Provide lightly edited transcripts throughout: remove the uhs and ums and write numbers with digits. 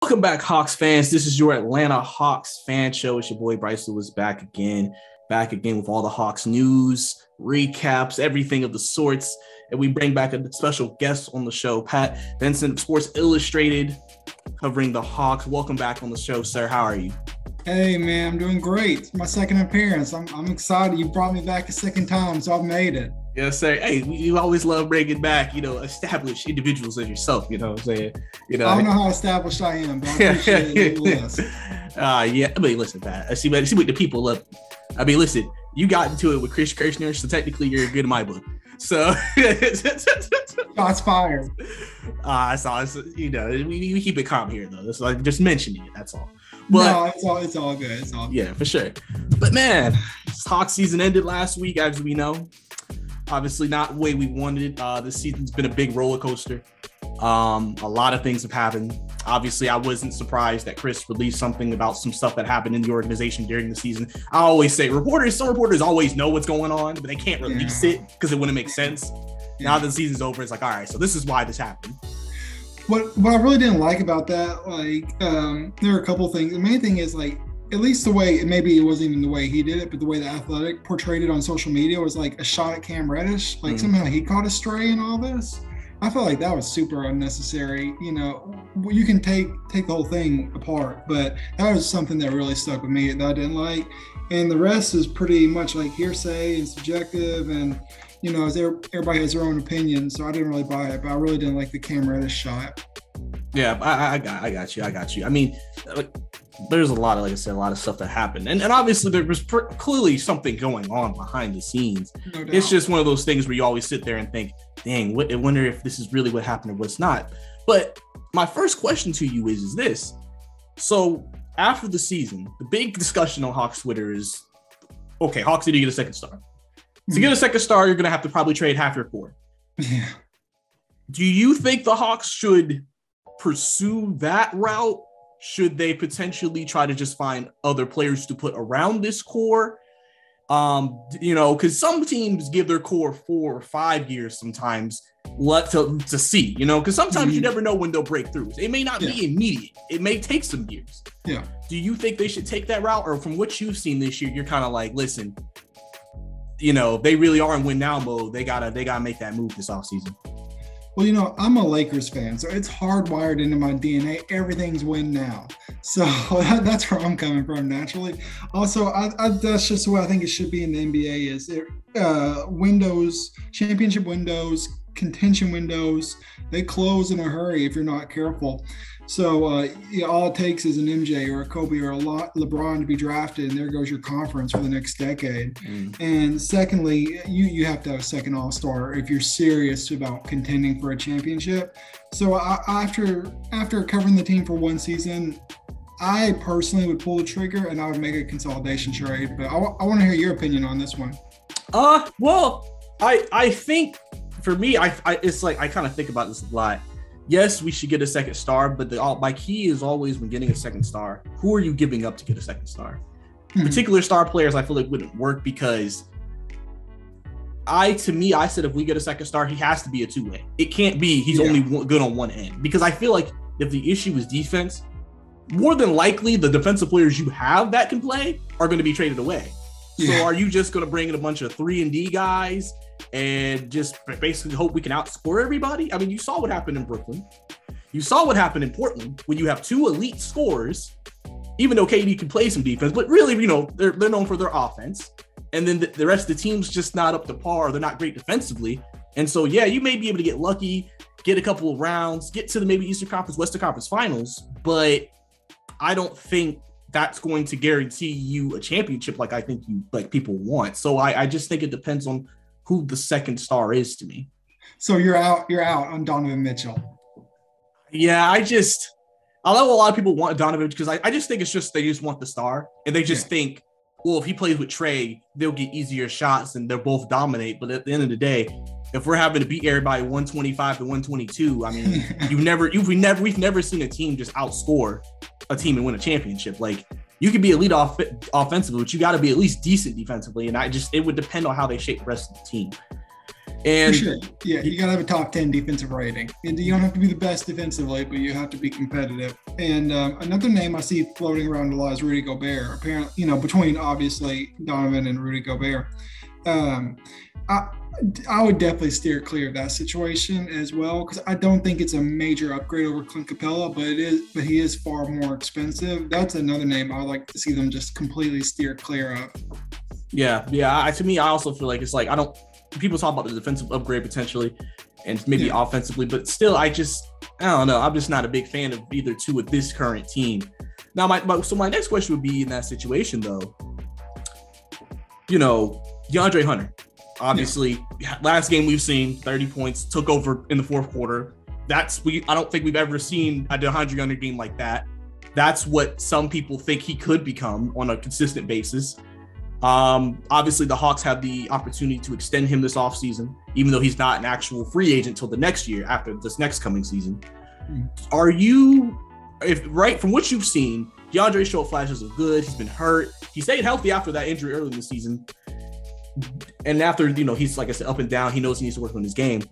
Welcome back, Hawks fans. This is your Atlanta Hawks fan show. It's your boy Bryce Lewis back again with all the Hawks news, recaps, everything of the sorts. And we bring back a special guest on the show, Pat Benson of Sports Illustrated, covering the Hawks. Welcome back on the show, sir. How are you? Hey, man, I'm doing great. It's my second appearance. I'm excited. You brought me back a second time, so I've made it. Yes, sir. Hey, you always love bringing back, established individuals as yourself. You know what I'm saying? I don't know how established I am, but I appreciate it nonetheless. Yeah. I mean, listen, Pat. I see what the people love. I mean, listen, you got into it with Chris Kirshner, so technically you're good in my book. So shots fired. We keep it calm here, though. It's like just mentioning it. That's all. But, no, it's all good. It's all good. Yeah, for sure. But man, Hawks season ended last week, as we know. Obviously, not the way we wanted it. This season's been a big roller coaster. A lot of things have happened. Obviously, I wasn't surprised that Chris released something about some stuff that happened in the organization during the season. I always say some reporters always know what's going on, but they can't release it because it wouldn't make sense. Yeah. Now that the season's over, it's like, all right, so this is why this happened. What I really didn't like about that, there are a couple things. The main thing is, at least the way, maybe it wasn't even the way he did it, but the way the Athletic portrayed it on social media was like a shot at Cam Reddish. Somehow he caught a stray in all this. I felt like that was super unnecessary. You can take the whole thing apart, but that was something that really stuck with me that I didn't like. And the rest is pretty much like hearsay and subjective, and everybody has their own opinion. So I didn't really buy it, but I really didn't like the Cam Reddish shot. Yeah, I got you. I mean, there's a lot of stuff that happened, and obviously there was clearly something going on behind the scenes. No doubt. It's just one of those things where you always sit there and think, dang, I wonder if this is really what happened or what's not. But my first question to you is this. So after the season, the big discussion on Hawks Twitter is, okay, Hawks need to get a second star. To get a second star, you're going to have to probably trade half your core. Yeah. Do you think the Hawks should pursue that route? Should they potentially try to just find other players to put around this core? Because some teams give their core 4 or 5 years sometimes to see, because sometimes you never know when they'll break through. It may not be immediate. It may take some years. Yeah. Do you think they should take that route? Or from what you've seen this year, you're kind of like, listen, if they really are in win now mode, they gotta make that move this offseason. Well, I'm a Lakers fan, so it's hardwired into my DNA. Everything's win now. So that's where I'm coming from naturally. Also, that's just the way I think it should be in the NBA is windows, championship windows, contention windows, they close in a hurry if you're not careful. So all it takes is an MJ or a Kobe or a LeBron to be drafted, and there goes your conference for the next decade. And secondly, you have to have a second all-star if you're serious about contending for a championship. So after covering the team for one season, I personally would pull the trigger and I would make a consolidation trade. But I want to hear your opinion on this one. Well, I think for me, it's like I kind of think about this a lot. Yes, we should get a second star, but my key is always when getting a second star, who are you giving up to get a second star? Particular star players I feel like wouldn't work because I said if we get a second star, he has to be a two-way. It can't be he's only good on one end, because I feel like if the issue is defense, more than likely the defensive players you have that can play are going to be traded away. So are you just going to bring in a bunch of 3-and-D guys and just basically hope we can outscore everybody? I mean, you saw what happened in Brooklyn. You saw what happened in Portland when you have two elite scorers, even though KD can play some defense, but really, they're known for their offense. And then the rest of the team's just not up to par. They're not great defensively. And so, you may be able to get lucky, get a couple of rounds, get to the maybe Eastern Conference, Western Conference finals, but I don't think that's going to guarantee you a championship like I think people want. So I just think it depends on who the second star is to me. So you're out on Donovan Mitchell. Yeah, I know a lot of people want Donovan because I just think it's just they just want the star, and they just think, well, if he plays with Trey, they'll get easier shots and they'll both dominate. But at the end of the day, if we're having to beat everybody 125 to 122, I mean, we've never seen a team just outscore a team and win a championship. Like, you could be elite offensively, but you got to be at least decent defensively. And it would depend on how they shape the rest of the team. And for sure. Yeah, you got to have a top 10 defensive rating. And you don't have to be the best defensively, but you have to be competitive. And another name I see floating around a lot is Rudy Gobert. Apparently, between obviously Donovan and Rudy Gobert. I would definitely steer clear of that situation as well, because I don't think it's a major upgrade over Clint Capella, but he is far more expensive. That's another name I would like to see them just completely steer clear of. Yeah. To me, I also feel like it's like people talk about the defensive upgrade potentially, and maybe offensively, but still, I don't know. I'm just not a big fan of either two with this current team. Now, my next question would be in that situation though. DeAndre Hunter. Obviously, last game we've seen 30 points, took over in the fourth quarter. I don't think we've ever seen a DeAndre Hunter game like that. That's what some people think he could become on a consistent basis. Obviously, the Hawks have the opportunity to extend him this offseason, even though he's not an actual free agent till the next year after this next coming season. Are you, from what you've seen, DeAndre showed flashes of good. He's been hurt. He stayed healthy after that injury early in the season. And after, he's, like I said, up and down, he knows he needs to work on his game.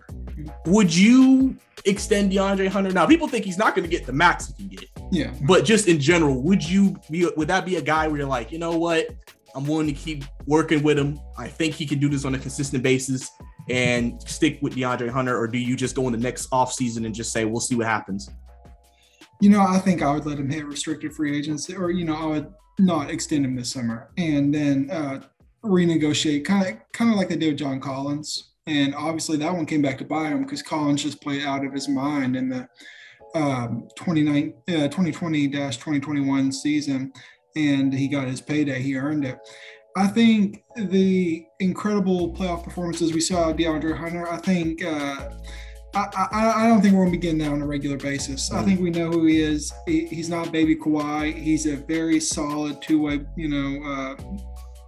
Would you extend DeAndre Hunter? Now, people think he's not going to get the max he can get. Yeah. But just in general, would that be a guy where you're like, you know what? I'm willing to keep working with him. I think he can do this on a consistent basis and stick with DeAndre Hunter, or do you just go in the next offseason and just say, we'll see what happens? I think I would let him hit restricted free agency, or, I would not extend him this summer and then renegotiate kind of like they did with John Collins. And obviously that one came back to bite him because Collins just played out of his mind in the 2020-2021 season, and he got his payday. He earned it. I think the incredible playoff performances we saw of DeAndre Hunter, I think I don't think we're going to be getting that on a regular basis. I think we know who he is. He's not baby Kawhi. He's a very solid two-way,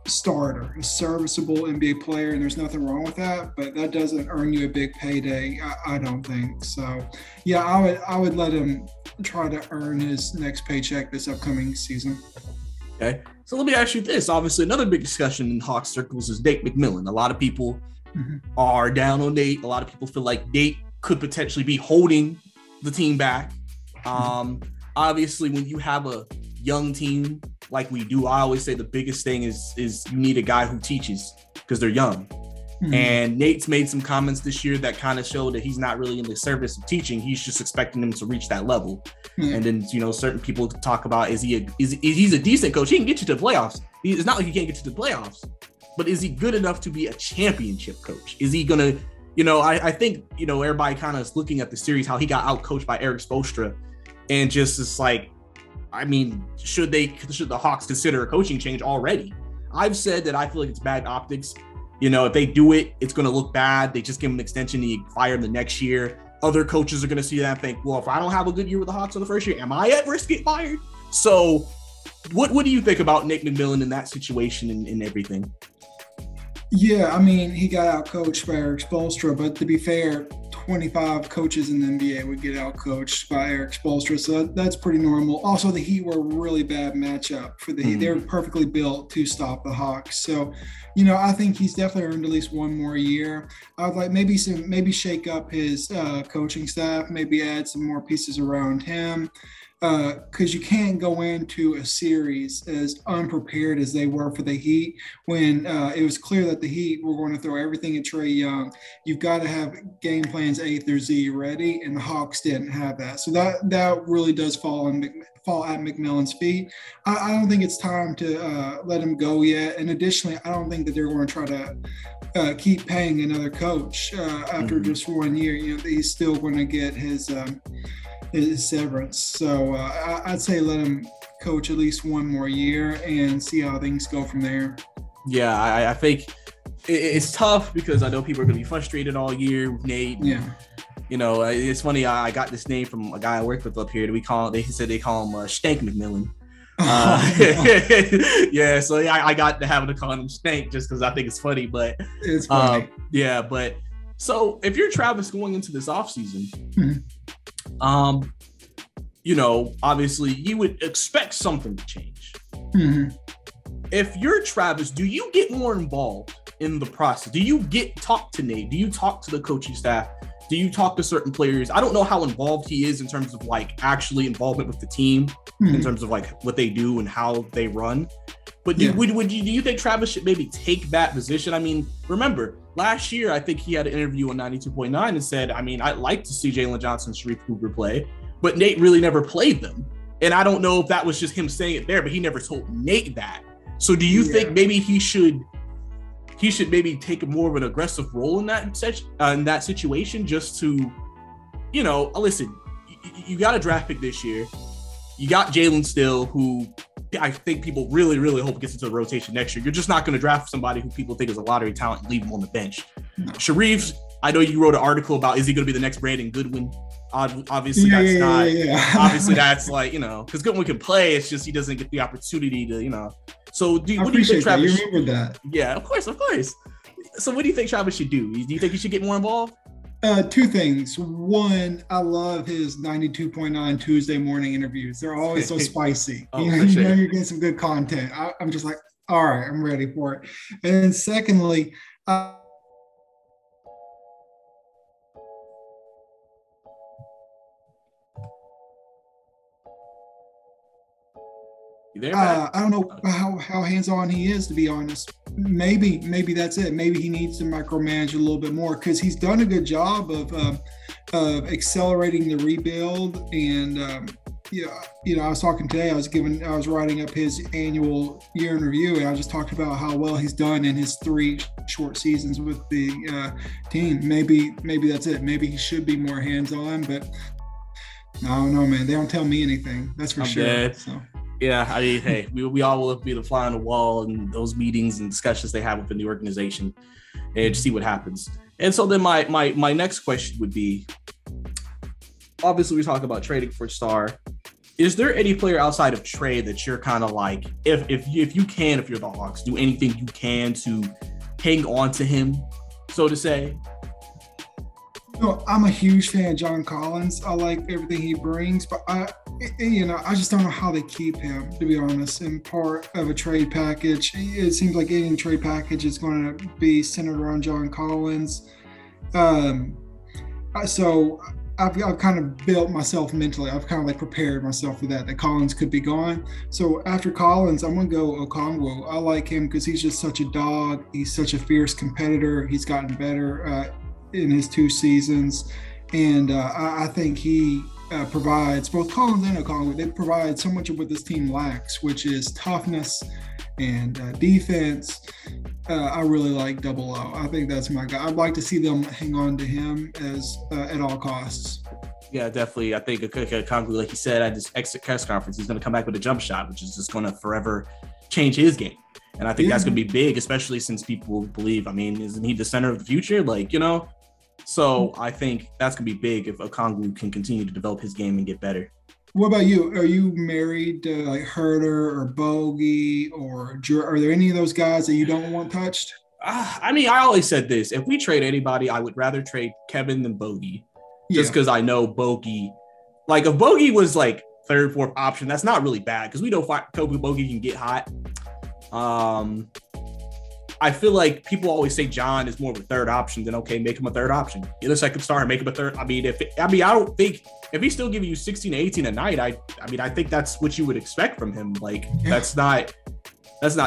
starter, a serviceable NBA player, and there's nothing wrong with that, but that doesn't earn you a big payday. I don't think so. Yeah, I would let him try to earn his next paycheck this upcoming season. Okay, so let me ask you this. Obviously, another big discussion in Hawks circles is Nate McMillan. A lot of people are down on Nate. A lot of people feel like Nate could potentially be holding the team back. Obviously, when you have a young team like we do, I always say the biggest thing is you need a guy who teaches because they're young. And Nate's made some comments this year that kind of show that he's not really in the service of teaching. He's just expecting them to reach that level. And then, certain people talk about, he's a decent coach. He can get you to the playoffs. It's not like he can't get you to the playoffs, but is he good enough to be a championship coach? Is he going to, I think, everybody kind of is looking at the series, how he got out coached by Eric Spoelstra, and just is like, I mean, should the Hawks consider a coaching change already? I've said that I feel like it's bad optics. If they do it, it's going to look bad. They just give him an extension, he fire him the next year. Other coaches are going to see that and think, well, if I don't have a good year with the Hawks in the first year, am I at risk of getting fired? So what do you think about Nick McMillan in that situation and everything? Yeah, I mean, he got out coached by Eric Spoelstra, but to be fair, 25 coaches in the NBA would get out coached by Eric Spoelstra, so that's pretty normal. Also, the Heat were a really bad matchup for the Heat. They were perfectly built to stop the Hawks. So, I think he's definitely earned at least one more year. I would like maybe shake up his coaching staff, maybe add some more pieces around him. Because you can't go into a series as unprepared as they were for the Heat when it was clear that the Heat were going to throw everything at Trae Young. You've got to have game plans A through Z ready, and the Hawks didn't have that. So that really does fall at McMillan's feet. I don't think it's time to let him go yet. And additionally, I don't think that they're going to try to keep paying another coach after just 1 year. He's still going to get his severance. So I'd say let him coach at least one more year and see how things go from there. Yeah, I think it's tough because I know people are going to be frustrated all year with Nate. Yeah. It's funny. I got this name from a guy I work with up here. They call him Stank McMillan. Yeah, so I got to having to call him Stank just because I think it's funny. But it's funny. But so if you're Travis going into this offseason, obviously you would expect something to change. If you're Travis, do you get more involved in the process? Do you talk to Nate? Do you talk to the coaching staff? Do you talk to certain players? I don't know how involved he is in terms of like actually involvement with the team, in terms of like what they do and how they run. But do you think Travis should maybe take that position? I mean, remember last year, I think he had an interview on 92.9 and said, I mean, I'd like to see Jalen Johnson and Sharif Cooper play, but Nate really never played them. And I don't know if that was just him saying it there, but he never told Nate that. So do you think maybe he should maybe take more of an aggressive role in that situation, just to, you know, listen, you got a draft pick this year. You got Jalen still, who I think people really, really hope gets into the rotation next year. You're just not going to draft somebody who people think is a lottery talent and leave him on the bench. No. Sharif, I know you wrote an article about, is he going to be the next Brandon Goodwin? Obviously, that's not. Obviously, that's like, you know, because Goodwin can play. It's just he doesn't get the opportunity to, you know. So what do you think Travis? You remember that? Yeah, of course. So what do you think Travis should do? Do you think he should get more involved? Two things. One, I love his 92.9 Tuesday morning interviews. They're always so spicy. You know you're getting some good content. I'm just like, all right, I'm ready for it. And then secondly, I don't know how hands-on he is, to be honest. Maybe that's it. Maybe he needs to micromanage a little bit more, because he's done a good job of accelerating the rebuild. And I was talking today. I was writing up his annual year in review, and I just talked about how well he's done in his 3 short seasons with the team. Maybe that's it. Maybe he should be more hands-on, but I don't know, man. They don't tell me anything. That's for sure. So. Yeah, I mean, hey, we all will be the fly on the wall in those meetings and discussions they have within the organization, and see what happens. And so then my next question would be, obviously we talk about trading for a star. Is there any player outside of trade that you're kind of like, if you're the Hawks, do anything you can to hang on to him, so to say? I'm a huge fan of John Collins. I like everything he brings, but I just don't know how they keep him, to be honest, in part of a trade package. It seems like any trade package is going to be centered around John Collins. So I've kind of built myself mentally. I've kind of like prepared myself for that Collins could be gone. So after Collins, I'm going to go Okongwu. I like him because he's just such a dog. He's such a fierce competitor. He's gotten better in his 2 seasons. And I think he provides, both Collins and Okongwu, they provide so much of what this team lacks, which is toughness and defense. I really like Double O. I think that's my guy. I'd like to see them hang on to him as at all costs. Yeah, definitely. I think Okongwu, like you said at this exit press conference, he's going to come back with a jump shot, which is just going to forever change his game. And I think that's going to be big, especially since people believe, I mean, isn't he the center of the future? Like, you know, so I think that's going to be big if Okongwu can continue to develop his game and get better. What about you? Are you married to like Herter or Bogey, or are there any of those guys that you don't want touched? I mean, I always said this. If we trade anybody, I would rather trade Kevin than Bogey, just because I know Bogey. Like, if Bogey was like 3rd, 4th option, that's not really bad, because we know Bogey can get hot. I feel like people always say John is more of a 3rd option. Then okay, make him a 3rd option. Get a 2nd star and make him a 3rd. I mean, I don't think if he's still giving you 16 to 18 a night, I think that's what you would expect from him. Like, that's not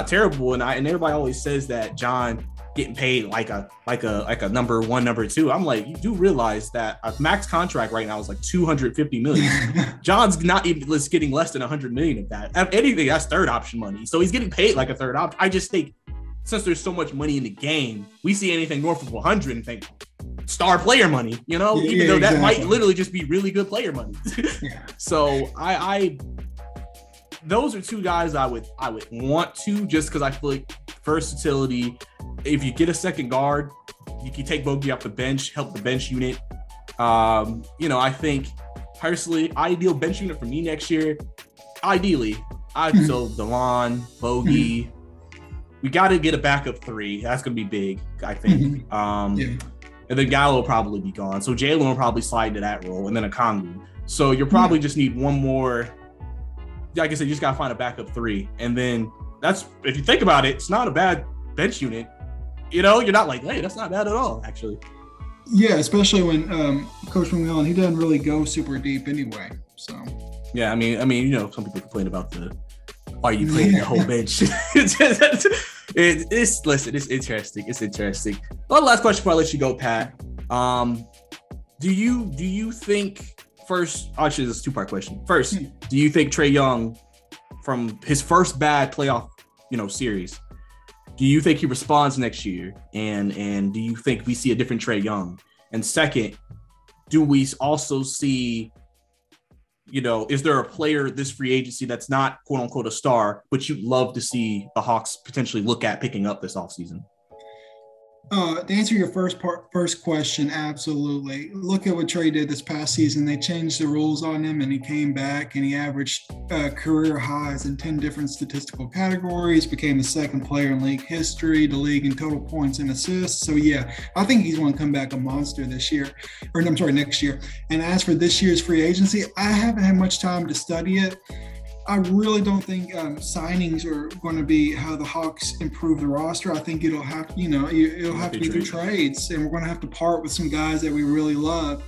terrible. And everybody always says that John getting paid like a number 1, number 2. I'm like, you do realize that a max contract right now is like $250 million. John's not even getting less than $100 million of that. If anything, that's 3rd option money. So he's getting paid like a 3rd option. I just think, since there's so much money in the game, we see anything north of 100 and think star player money, you know, even though that might literally just be really good player money. So I those are 2 guys I would want to, just because I feel like versatility. If you get a 2nd guard, you can take Bogey off the bench, help the bench unit. I think personally, ideal bench unit for me next year, ideally, I'd so DeLon, Bogey. We got to get a backup 3. That's going to be big, I think. And then Gallo will probably be gone. So Jalen will probably slide into that role, and then Okongwu. So you'll probably just need one more. Like I said, you just got to find a backup 3. And then that's, if you think about it, it's not a bad bench unit. You know, you're not like, hey, that's not bad at all, actually. Yeah, especially when Coach McMillan, he doesn't really go super deep anyway. So yeah, I mean, you know, some people complain about why you playing the whole bench. It's interesting. It's interesting. One last question before I let you go, Pat. Do you think first? Actually, this is a 2-part question. First, do you think Trae Young, from his first bad playoff, series, do you think he responds next year? And do you think we see a different Trae Young? And second, do we also see, is there a player this free agency that's not quote unquote a star, but you'd love to see the Hawks potentially look at picking up this offseason? To answer your first question, absolutely. Look at what Trae did this past season. They changed the rules on him, and he came back and he averaged career highs in 10 different statistical categories, became the second player in league history, the league in total points and assists. So yeah, I think he's going to come back a monster next year. And as for this year's free agency, I haven't had much time to study it. I really don't think signings are going to be how the Hawks improve the roster. I think it'll have, it'll have to be through trades, and we're going to have to part with some guys that we really love.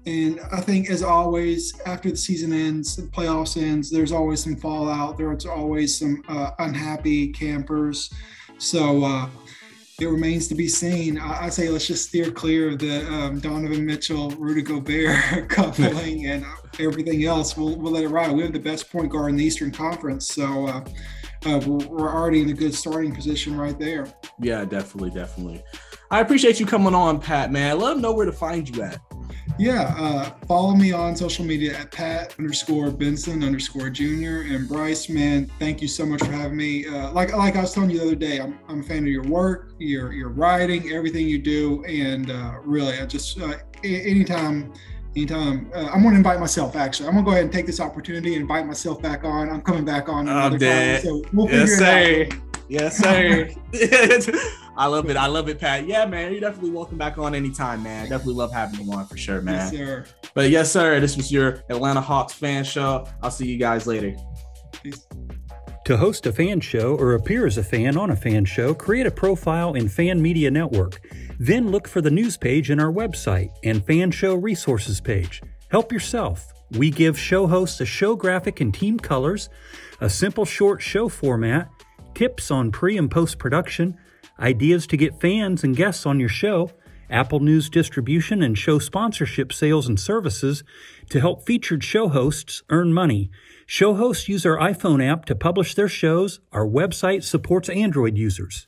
And I think, as always, after the season ends, the playoffs ends, there's always some fallout. There's always some unhappy campers. So it remains to be seen. I say let's just steer clear of the Donovan Mitchell, Rudy Gobert coupling and everything else. We'll let it ride. We have the best point guard in the Eastern Conference, so we're already in a good starting position right there. Yeah, definitely. I appreciate you coming on, Pat, man. Let them know where to find you at. Yeah, follow me on social media at Pat_Benson_Jr. And Bryce, man, thank you so much for having me. Like I was telling you the other day, I'm a fan of your work, your writing, everything you do, and really, I just anytime. I'm going to invite myself, actually. I'm going to go ahead and take this opportunity and invite myself back on. I'm coming back on another time, so we'll figure it out. Yes, sir. I love it, Pat. Yeah, man, you're definitely welcome back on anytime, man. Definitely love having you on for sure, man. Yes, sir. But yes, sir, this was your Atlanta Hawks fan show. I'll see you guys later. Peace. To host a fan show or appear as a fan on a fan show, create a profile in Fan Media Network. Then look for the news page in our website and fan show resources page. Help yourself. We give show hosts a show graphic in team colors, a simple short show format, tips on pre- and post-production, ideas to get fans and guests on your show, Apple News distribution and show sponsorship sales and services to help featured show hosts earn money. Show hosts use our iPhone app to publish their shows. Our website supports Android users.